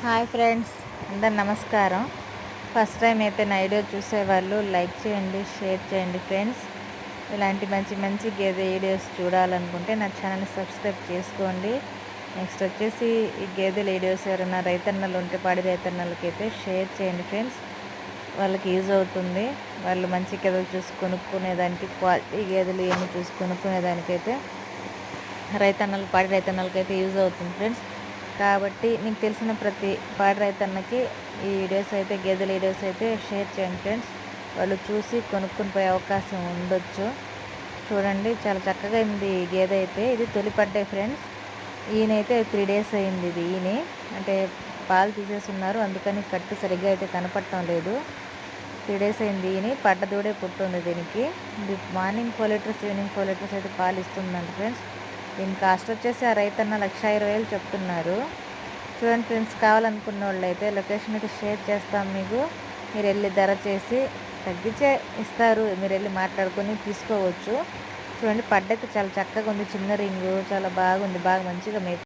Hi friends, అందరు నమస్కారం. First time అయితే నా వీడియో చూసేవాళ్ళు లైక్ చేయండి, షేర్ చేయండి ఫ్రెండ్స్. ఇలాంటి మంచి మంచి గేదె వీడియోస్ చూడాలనుకుంటే నా ఛానల్ని సబ్స్క్రైబ్ చేసుకోండి. నెక్స్ట్ వచ్చేసి ఈ గేదెల వీడియోస్ ఎవరైనా రైతన్నలు ఉంటే పాడి రైతన్నలకైతే షేర్ చేయండి ఫ్రెండ్స్. వాళ్ళకి యూజ్ అవుతుంది. వాళ్ళు మంచి గేదెలు చూసి కొనుక్కునేదానికి, క్వాలిటీ గేదెలు ఏమి చూసి కొనుక్కునేదానికైతే పాడి రైతన్నలకైతే యూజ్ అవుతుంది ఫ్రెండ్స్. కాబట్టి మీకు తెలిసిన ప్రతి పాడి రైతన్నకి ఈ వీడియోస్ అయితే, గేదెల వీడియోస్ అయితే షేర్ చేయండి ఫ్రెండ్స్. వాళ్ళు చూసి కొనుక్కొని పోయే అవకాశం ఉండొచ్చు. చూడండి, చాలా చక్కగా అయింది ఈ గేదె అయితే. ఇది తొలి పడ్డే ఫ్రెండ్స్. ఈయనైతే 3 days అయింది. ఇది అంటే పాలు తీసేస్తున్నారు, అందుకని కట్టు సరిగ్గా అయితే కనపడటం లేదు. 3 days అయింది. పడ్డ దూడే పుట్టుంది దీనికి. ఇది మార్నింగ్ 4 లీటర్స్, ఈవినింగ్ 4 లీటర్స్ అయితే పాలు ఇస్తుందంట ఫ్రెండ్స్. దీని కాస్ట్ వచ్చేసి ఆ రైతన్న 1,20,000 చెప్తున్నారు. చూడండి ఫ్రెండ్స్, కావాలనుకున్న వాళ్ళు అయితే లొకేషన్ అయితే షేర్ చేస్తాం మీకు. మీరు వెళ్ళి ధర చేసి తగ్గించే ఇస్తారు. మీరు వెళ్ళి మాట్లాడుకొని తీసుకోవచ్చు. చూడండి, పడ్డైతే చాలా చక్కగా ఉంది. చిన్న రింగు చాలా బాగుంది, బాగా మంచిగా